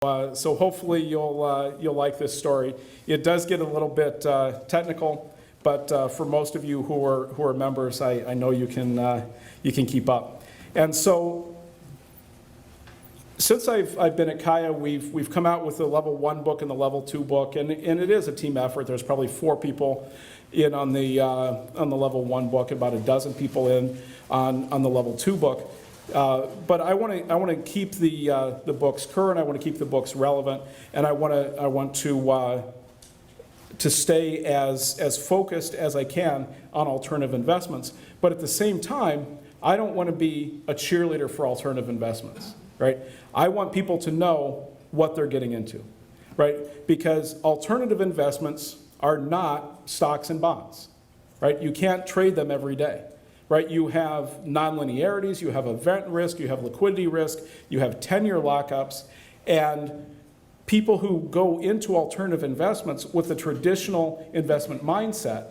So hopefully you'll like this story. It does get a little bit technical, but for most of you who are members, I know you can keep up. And so since I've been at Kaya, we've come out with the level 1 book and the level 2 book, and it is a team effort. There's probably 4 people in on the level 1 book, about a dozen people in on the level 2 book. But I want to keep the books current. I want to keep the books relevant, and I want to stay as focused as I can on alternative investments. But at the same time, I don't want to be a cheerleader for alternative investments, right? I want people to know what they're getting into, right? Because alternative investments are not stocks and bonds, right? You can't trade them every day. Right, you have nonlinearities, you have event risk, you have liquidity risk, you have 10-year lockups, and people who go into alternative investments with a traditional investment mindset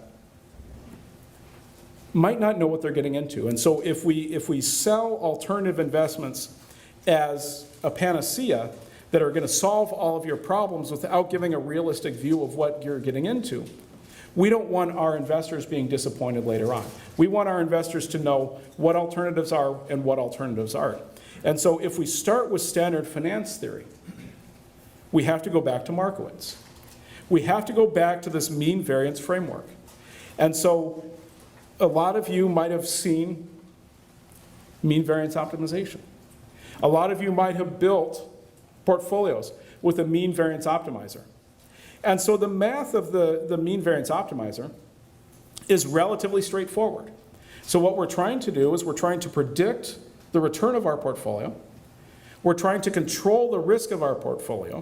might not know what they're getting into. And so if we sell alternative investments as a panacea that are going to solve all of your problems without giving a realistic view of what you're getting into, we don't want our investors being disappointed later on. We want our investors to know what alternatives are and what alternatives aren't. And so if we start with standard finance theory, we have to go back to Markowitz. We have to go back to this mean variance framework. And so a lot of you might have seen mean variance optimization. A lot of you might have built portfolios with a mean variance optimizer. And so the math of the mean variance optimizer is relatively straightforward. So what we're trying to do is we're trying to predict the return of our portfolio. We're trying to control the risk of our portfolio.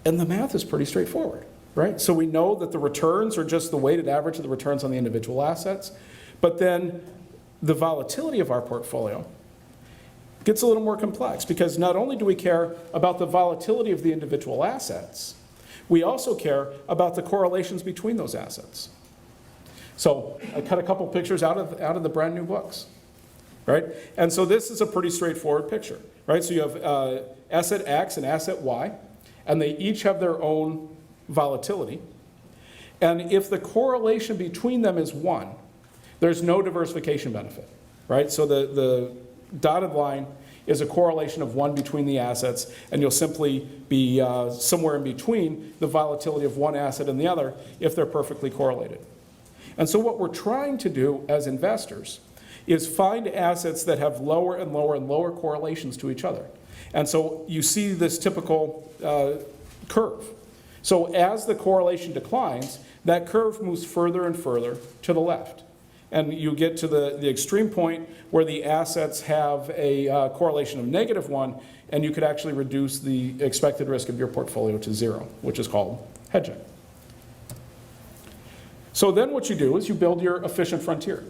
And the math is pretty straightforward, right? So we know that the returns are just the weighted average of the returns on the individual assets. But then the volatility of our portfolio gets a little more complex, because not only do we care about the volatility of the individual assets, we also care about the correlations between those assets. So I cut a couple pictures out of the brand new books, right? And so this is a pretty straightforward picture, right? So you have asset X and asset Y, and they each have their own volatility. And if the correlation between them is 1, there's no diversification benefit, right? So the dotted line is a correlation of 1 between the assets, and you'll simply be somewhere in between the volatility of one asset and the other if they're perfectly correlated. And so what we're trying to do as investors is find assets that have lower and lower and lower correlations to each other. And so you see this typical curve. So as the correlation declines, that curve moves further and further to the left. And you get to the extreme point where the assets have a correlation of -1, and you could actually reduce the expected risk of your portfolio to 0, which is called hedging. So then what you do is you build your efficient frontier.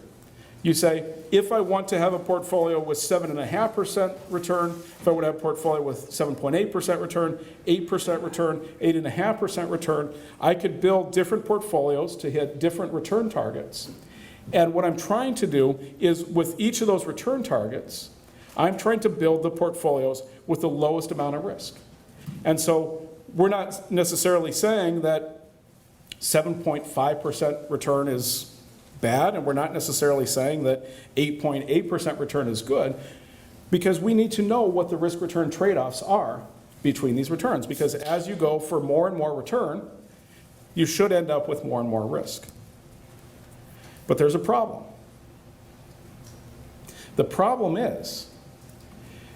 You say, if I want to have a portfolio with 7.5% return, if I want to have a portfolio with 7.8% return, 8% return, 8.5% return, I could build different portfolios to hit different return targets. And what I'm trying to do is, with each of those return targets, I'm trying to build the portfolios with the lowest amount of risk. And so we're not necessarily saying that 7.5% return is bad, and we're not necessarily saying that 8.8% return is good, because we need to know what the risk-return trade-offs are between these returns. Because as you go for more and more return, you should end up with more and more risk. But there's a problem. The problem is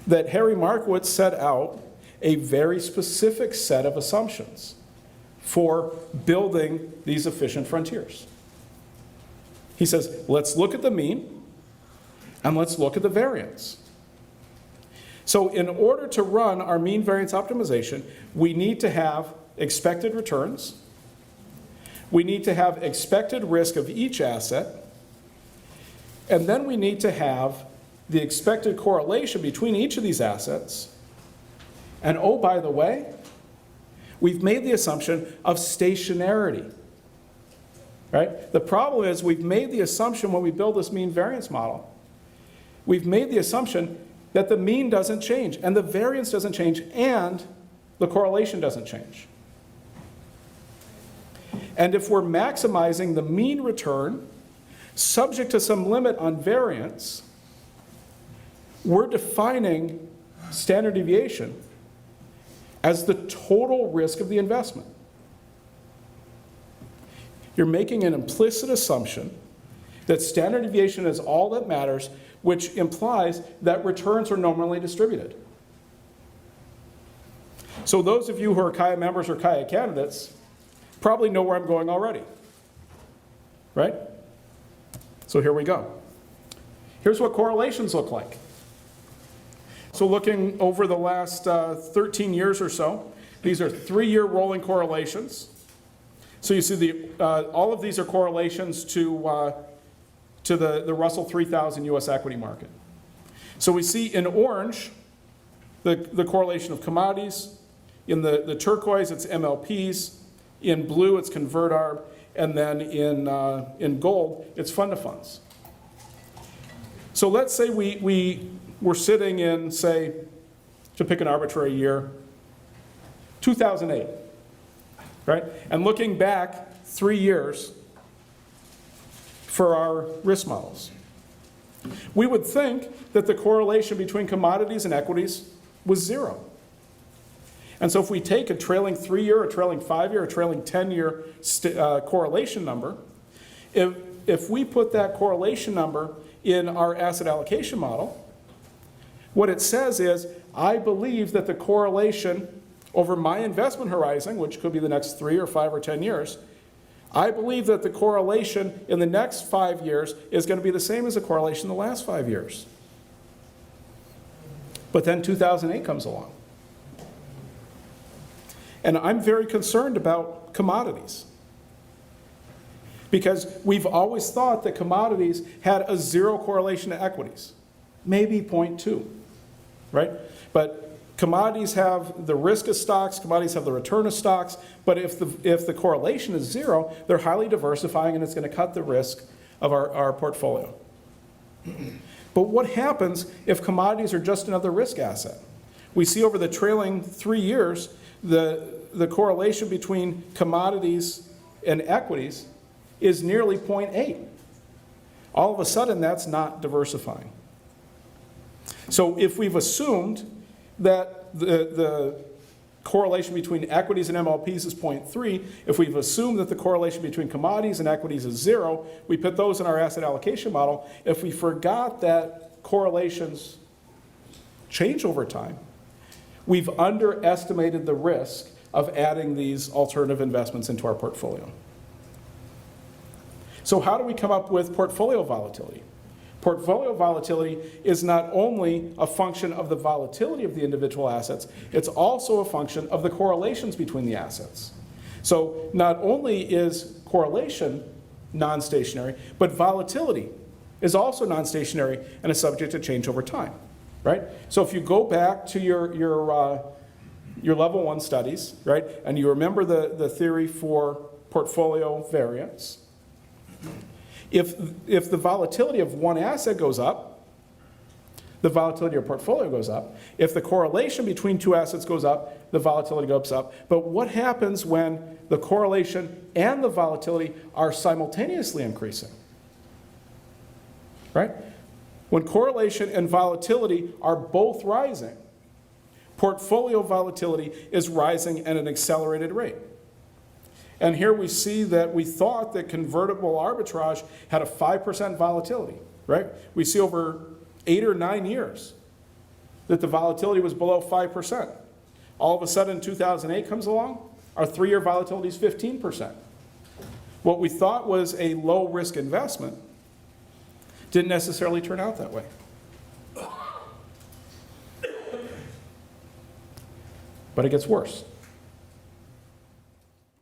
that Harry Markowitz set out a very specific set of assumptions for building these efficient frontiers. He says, let's look at the mean and let's look at the variance. So in order to run our mean variance optimization, we need to have expected returns. We need to have expected risk of each asset, and then we need to have the expected correlation between each of these assets. And oh, by the way, we've made the assumption of stationarity, right? The problem is we've made the assumption when we build this mean variance model, we've made the assumption that the mean doesn't change, and the variance doesn't change, and the correlation doesn't change. And if we're maximizing the mean return, subject to some limit on variance, we're defining standard deviation as the total risk of the investment. You're making an implicit assumption that standard deviation is all that matters, which implies that returns are normally distributed. So those of you who are Kaya members or Kaya candidates probably know where I'm going already, right? So here we go. Here's what correlations look like. So looking over the last 13 years or so, these are 3-year rolling correlations. So you see all of these are correlations to the Russell 3000 US equity market. So we see in orange the correlation of commodities. In the turquoise, it's MLPs. In blue, it's convert arb. And then in gold, it's fund of funds. So let's say we're sitting in, say, to pick an arbitrary year, 2008, right? And looking back 3 years for our risk models. We would think that the correlation between commodities and equities was 0. And so if we take a trailing 3-year, a trailing 5-year, a trailing 10-year correlation number, if we put that correlation number in our asset allocation model, what it says is, I believe that the correlation over my investment horizon, which could be the next 3 or 5 or 10 years, I believe that the correlation in the next 5 years is going to be the same as the correlation in the last 5 years. But then 2008 comes along. And I'm very concerned about commodities, because we've always thought that commodities had a 0 correlation to equities, maybe 0.2, right? But commodities have the risk of stocks, commodities have the return of stocks, but if the correlation is 0, they're highly diversifying and it's going to cut the risk of our portfolio. But what happens if commodities are just another risk asset? We see over the trailing 3 years, the correlation between commodities and equities is nearly 0.8. All of a sudden, that's not diversifying. So if we've assumed that the correlation between equities and MLPs is 0.3, if we've assumed that the correlation between commodities and equities is 0, we put those in our asset allocation model. If we forgot that correlations change over time, we've underestimated the risk of adding these alternative investments into our portfolio. So how do we come up with portfolio volatility? Portfolio volatility is not only a function of the volatility of the individual assets, it's also a function of the correlations between the assets. So not only is correlation non-stationary, but volatility is also non-stationary and is subject to change over time, right? So if you go back to your level 1 studies, right, and you remember the theory for portfolio variance, if the volatility of one asset goes up, the volatility of your portfolio goes up. If the correlation between 2 assets goes up, the volatility goes up. But what happens when the correlation and the volatility are simultaneously increasing? Right? When correlation and volatility are both rising, portfolio volatility is rising at an accelerated rate. And here we see that we thought that convertible arbitrage had a 5% volatility, right? We see over 8 or 9 years that the volatility was below 5%. All of a sudden, 2008 comes along, our 3-year volatility is 15%. What we thought was a low-risk investment didn't necessarily turn out that way. But it gets worse.